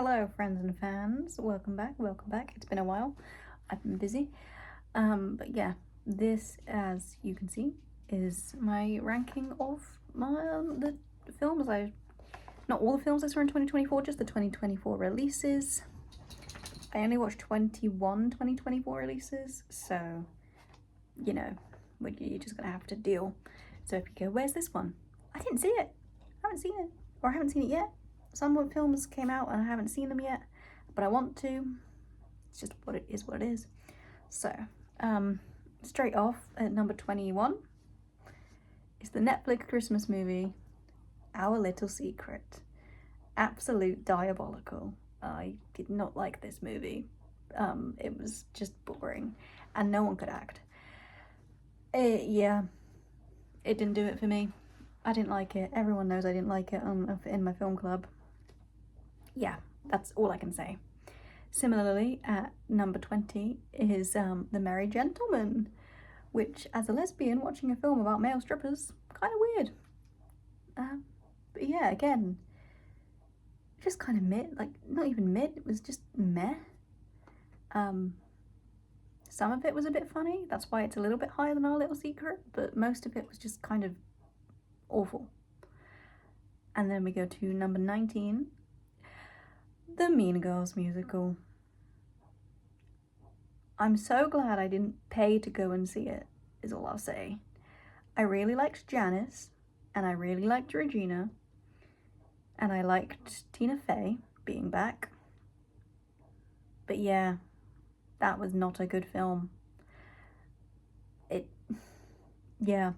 Hello, friends and fans. Welcome back. Welcome back. It's been a while. I've been busy. But yeah, this, as you can see, is my ranking of the films not all the films I saw in 2024, just the 2024 releases. I only watched 21 2024 releases, so you know, you're just gonna have to deal. So if you go, where's this one? I didn't see it. I haven't seen it, or I haven't seen it yet. Some films came out and I haven't seen them yet, but I want to. It's just what it is. So, straight off at number 21 is the Netflix Christmas movie, Our Little Secret. Absolute diabolical. I did not like this movie. It was just boring and no one could act. Yeah, it didn't do it for me. I didn't like it. Everyone knows I didn't like it in my film club. Yeah, that's all I can say. Similarly, at number 20 is The Merry Gentleman, which, as a lesbian watching a film about male strippers, kind of weird. But yeah, again, just kind of mid, like not even mid, it was just meh. Some of it was a bit funny, that's why it's a little bit higher than Our Little Secret, but most of it was just kind of awful. And then we go to number 19, The Mean Girls musical. I'm so glad I didn't pay to go and see it, is all I'll say. I really liked Janice, and I really liked Regina, and I liked Tina Fey being back. But yeah, that was not a good film. Yeah,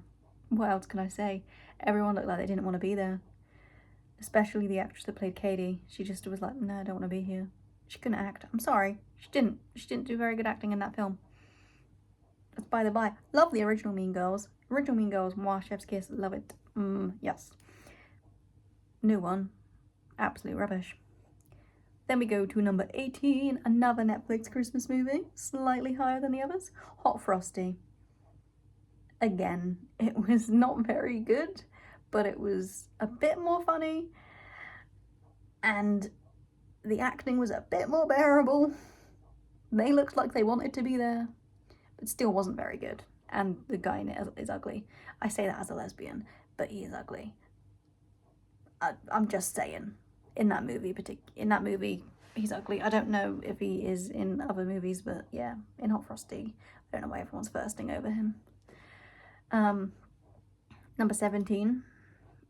what else can I say? Everyone looked like they didn't want to be there. Especially the actress that played Katie. She just was like, no, I don't want to be here. She couldn't act. I'm sorry. She didn't do very good acting in that film. That's by the by. Love the original Mean Girls. Original Mean Girls, moi, chef's kiss, love it. Yes. New one, absolute rubbish. Then we go to number 18, another Netflix Christmas movie, slightly higher than the others, Hot Frosty. Again, it was not very good, but it was a bit more funny, and the acting was a bit more bearable. They looked like they wanted to be there, but still wasn't very good. And the guy in it is ugly. I say that as a lesbian, but he is ugly. I'm just saying, in that movie, he's ugly. I don't know if he is in other movies, but yeah, in Hot Frosty, I don't know why everyone's thirsting over him. Number 17,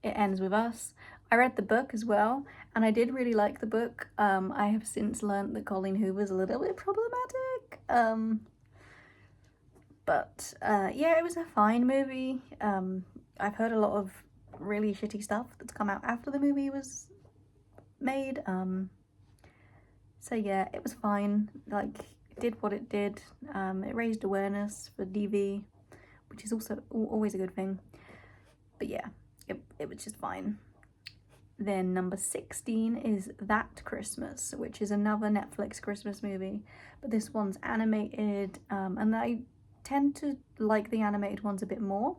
It Ends With Us. I read the book as well, and I did really like the book. I have since learned that Colleen Hoover's a little bit problematic. But yeah, it was a fine movie. I've heard a lot of really shitty stuff that's come out after the movie was made. So yeah, it was fine. Like, it did what it did. It raised awareness for DV, which is also always a good thing. But yeah, it was just fine. Then number 16 is That Christmas, which is another Netflix Christmas movie, but this one's animated, and I tend to like the animated ones a bit more.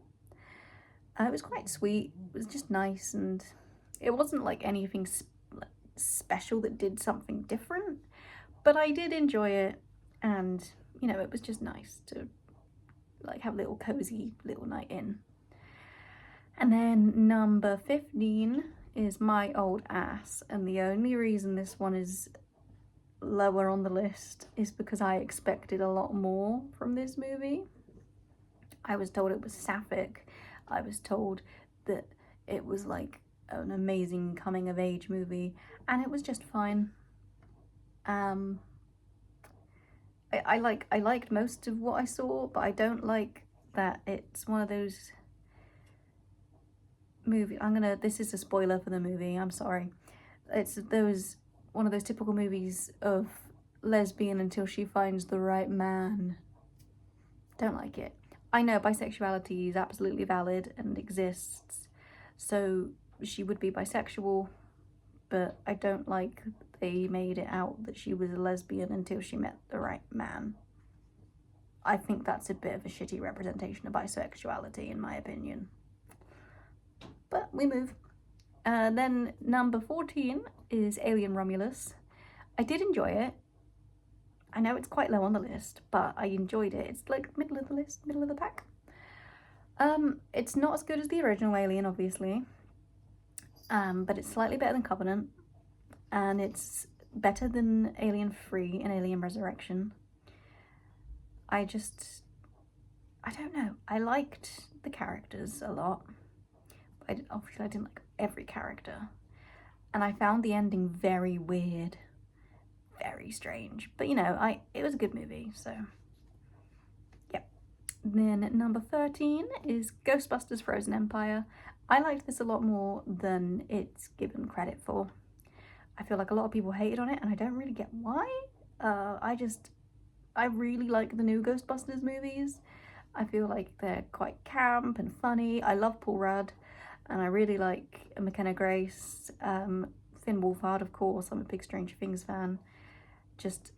It was quite sweet. It was just nice, and it wasn't like anything special that did something different, but I did enjoy it, and you know, it was just nice to like have a little cozy little night in. And then number 15 is My Old Ass, and the only reason this one is lower on the list is because I expected a lot more from this movie. I was told it was sapphic. I was told that it was like an amazing coming of age movie, and it was just fine. I liked most of what I saw, but I don't like that it's one of those movie. This is a spoiler for the movie, I'm sorry. It's one of those typical movies of lesbian until she finds the right man. Don't like it. I know bisexuality is absolutely valid and exists, so she would be bisexual, but I don't like they made it out that she was a lesbian until she met the right man. I think that's a bit of a shitty representation of bisexuality, in my opinion. But we move. Then number 14 is Alien Romulus. I did enjoy it. I know it's quite low on the list, but I enjoyed it. It's like middle of the list, middle of the pack. It's not as good as the original Alien, obviously, but it's slightly better than Covenant, and it's better than Alien 3 and Alien Resurrection. I don't know. I liked the characters a lot. Obviously, I didn't like every character. And I found the ending very weird, very strange. But you know, it was a good movie, so yeah. Then number 13 is Ghostbusters Frozen Empire. I liked this a lot more than it's given credit for. I feel like a lot of people hated on it, and I don't really get why. I really like the new Ghostbusters movies. I feel like they're quite camp and funny. I love Paul Rudd, and I really like McKenna Grace, Finn Wolfhard, of course. I'm a big Stranger Things fan. Just,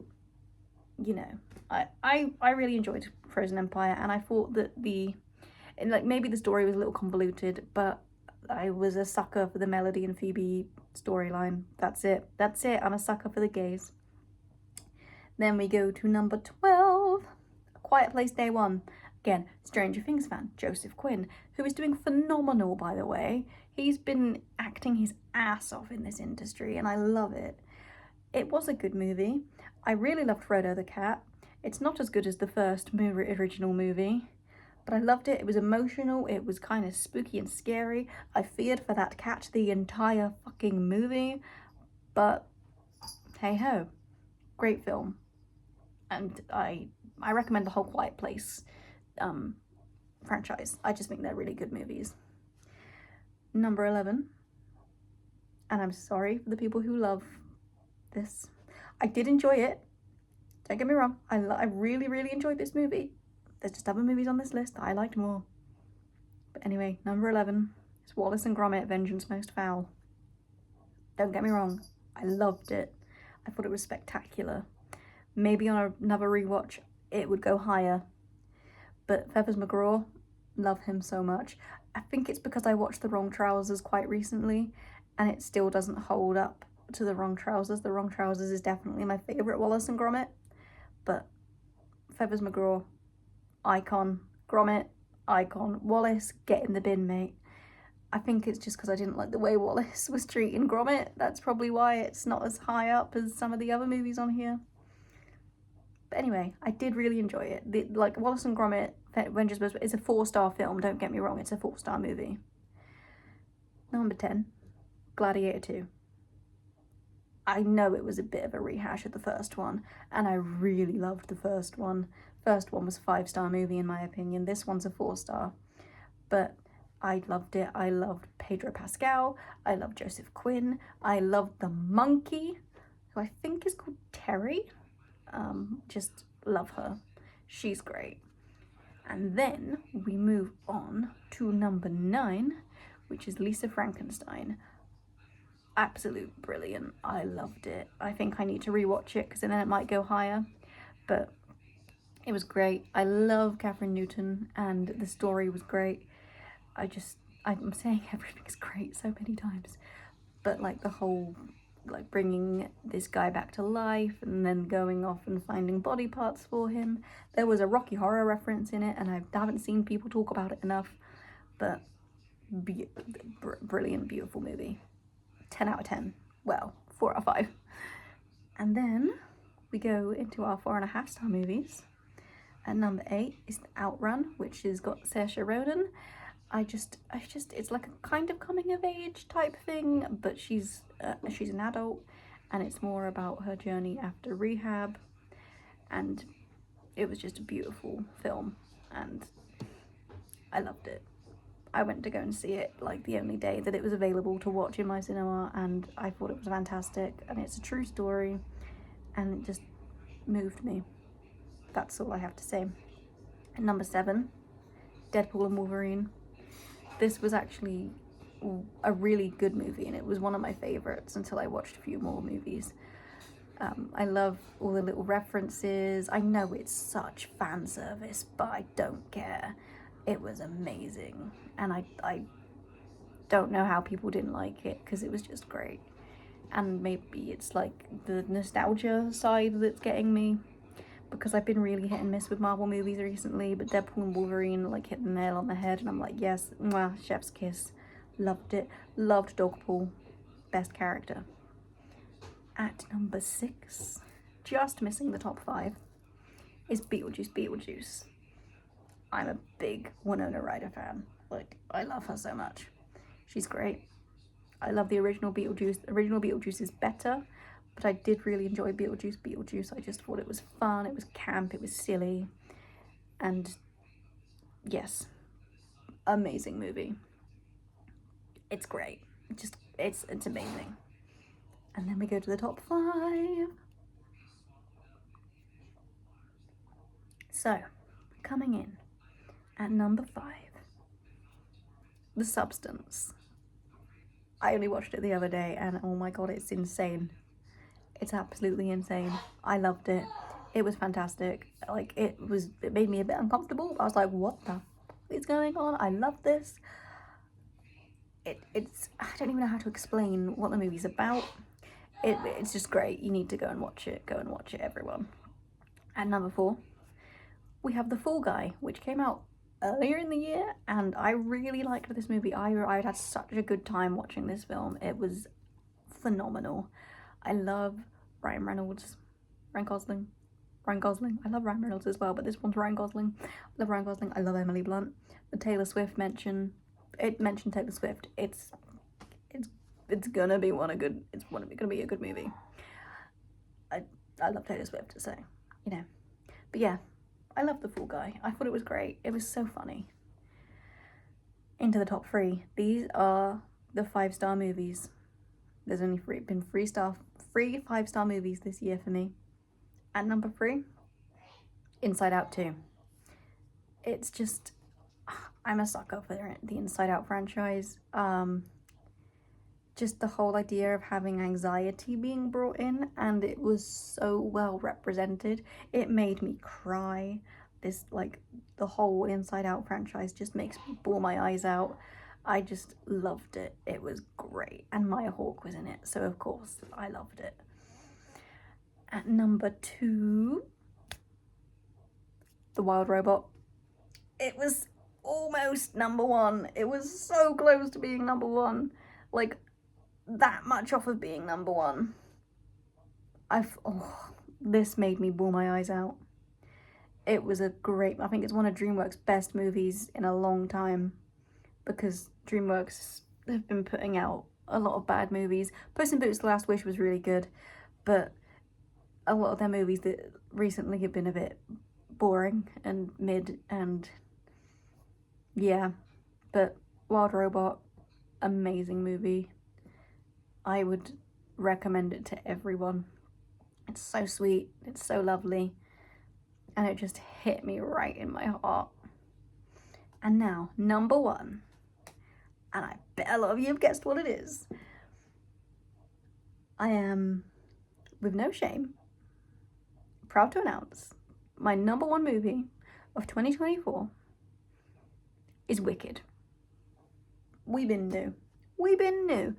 you know, I really enjoyed Frozen Empire, and I thought that maybe the story was a little convoluted, but I was a sucker for the Melody and Phoebe storyline. That's it. I'm a sucker for the gays. Then we go to number 12, A Quiet Place Day One. Again, Stranger Things fan, Joseph Quinn, who is doing phenomenal, by the way. He's been acting his ass off in this industry, and I love it. It was a good movie. I really loved Frodo the Cat. It's not as good as the first original movie, but I loved it. It was emotional. It was kind of spooky and scary. I feared for that cat the entire fucking movie, but hey ho, great film. And I recommend the whole Quiet Place franchise. I just think they're really good movies. Number 11, and I'm sorry for the people who love this. I did enjoy it. Don't get me wrong. I really, really enjoyed this movie. There's just other movies on this list that I liked more. But anyway, number 11 is Wallace and Gromit: Vengeance Most Foul. Don't get me wrong. I loved it. I thought it was spectacular. Maybe on another rewatch it would go higher. But Feathers McGraw, love him so much. I think it's because I watched The Wrong Trousers quite recently, and it still doesn't hold up to The Wrong Trousers. The Wrong Trousers is definitely my favourite Wallace and Gromit. But Feathers McGraw, icon. Gromit, icon. Wallace, get in the bin, mate. I think it's just because I didn't like the way Wallace was treating Gromit. That's probably why it's not as high up as some of the other movies on here. But anyway, I did really enjoy it. Like Wallace and Gromit: Vengeance Most Foul is a 4-star film. Don't get me wrong, it's a 4-star movie. Number 10, Gladiator 2. I know it was a bit of a rehash of the first one, and I really loved the first one. First one was a 5-star movie in my opinion. This one's a 4-star, but I loved it. I loved Pedro Pascal. I loved Joseph Quinn. I loved the monkey, who I think is called Terry. Just love her. She's great. And then we move on to number 9, which is Lisa Frankenstein. Absolute brilliant. I loved it. I think I need to rewatch it because then it might go higher, but it was great. I love Catherine Newton, and the story was great. I'm saying everything's great so many times, but like the whole, like bringing this guy back to life and then going off and finding body parts for him. There was a Rocky Horror reference in it, and I haven't seen people talk about it enough, but brilliant, beautiful movie. 10 out of 10. Well, 4 out of 5. And then we go into our 4.5-star movies. At number 8 is The Outrun, which has got Saoirse Ronan. It's like a kind of coming of age type thing, but she's an adult, and it's more about her journey after rehab, and it was just a beautiful film, and I loved it. I went to go and see it like the only day that it was available to watch in my cinema, and I thought it was fantastic, and it's a true story, and it just moved me. That's all I have to say. At number 7, Deadpool and Wolverine. This was actually a really good movie, and it was one of my favorites until I watched a few more movies. I love all the little references. I know it's such fan service, but I don't care. It was amazing, and I don't know how people didn't like it because it was just great. and maybe it's like the nostalgia side that's getting me, because I've been really hit and miss with Marvel movies recently, but Deadpool and Wolverine like hit the nail on the head, and I'm like, yes, mwah, chef's kiss. Loved it. Loved Dogpool. Best character. At number 6, just missing the top 5, is Beetlejuice. I'm a big Winona Ryder fan. Like, I love her so much. She's great. I love the original Beetlejuice. The original Beetlejuice is better, but I did really enjoy Beetlejuice. I just thought it was fun, it was camp, it was silly, and yes, amazing movie. It's great. It's amazing. And then we go to the top 5. So, coming in at number 5, The Substance. I only watched it the other day, and oh my god, it's insane. It's absolutely insane. I loved it. It was fantastic. Like, it made me a bit uncomfortable. I was like, what the is going on? I love this. It's I don't even know how to explain what the movie's about. It's just great. You need to go and watch it. Go and watch it, everyone. At number 4, we have The Fall Guy, which came out earlier in the year, and I really liked this movie. I had such a good time watching this film. It was phenomenal. I love Ryan Reynolds, Ryan Gosling. I love Ryan Reynolds as well, but this one's Ryan Gosling. I love Ryan Gosling. I love Emily Blunt. The Taylor Swift mentioned Taylor Swift. It's gonna be gonna be a good movie. I love Taylor Swift, so you know. But yeah, I love The Fall Guy. I thought it was great. It was so funny. Into the top 3. These are the 5-star movies. There's only been 3 5-star movies this year for me. At number 3, Inside Out 2. It's just, I'm a sucker for the Inside Out franchise. Just the whole idea of having anxiety being brought in, and it was so well represented. It made me cry. The whole Inside Out franchise just makes me bawl my eyes out. I just loved it. It was great. And Maya Hawke was in it, so of course I loved it. At number 2, The Wild Robot. It was almost number 1. It was so close to being number 1. Like, that much off of being number 1. This made me bawl my eyes out. It was I think it's one of DreamWorks' best movies in a long time, because DreamWorks have been putting out a lot of bad movies. Puss in Boots: The Last Wish was really good, but a lot of their movies that recently have been a bit boring and mid, and yeah. But Wild Robot, amazing movie. I would recommend it to everyone. It's so sweet, it's so lovely, and it just hit me right in my heart. And now, number 1, and I bet a lot of you have guessed what it is. I am, with no shame, proud to announce my number 1 movie of 2024 is Wicked. We've been new.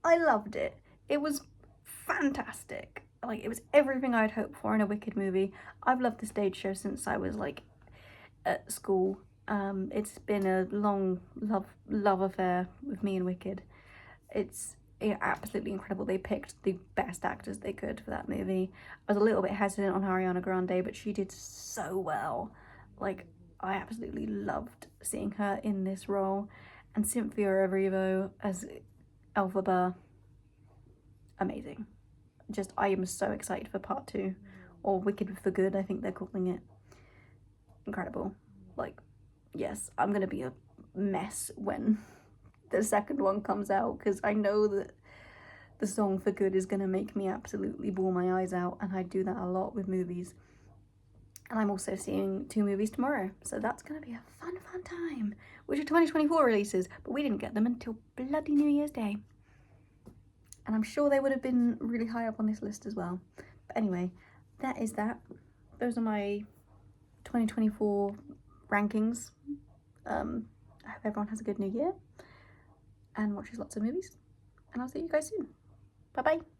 I loved it. It was fantastic. Like, it was everything I'd hoped for in a Wicked movie. I've loved the stage show since I was like at school. It's been a long love affair with me and Wicked. It's absolutely incredible. They picked the best actors they could for that movie. I was a little bit hesitant on Ariana Grande, but she did so well. Like, I absolutely loved seeing her in this role. And Cynthia Erivo as Elphaba, amazing. Just, I am so excited for part 2, or Wicked for Good, I think they're calling it. Incredible. Like, yes, I'm gonna be a mess when the second one comes out, because I know that the song for Good is gonna make me absolutely bawl my eyes out, and I do that a lot with movies. And I'm also seeing 2 movies tomorrow, so that's gonna be a fun time, which are 2024 releases, but we didn't get them until bloody New Year's Day. And I'm sure they would have been really high up on this list as well. But anyway, that is that. Those are my 2024 rankings. I hope everyone has a good new year and watches lots of movies. And I'll see you guys soon. Bye bye.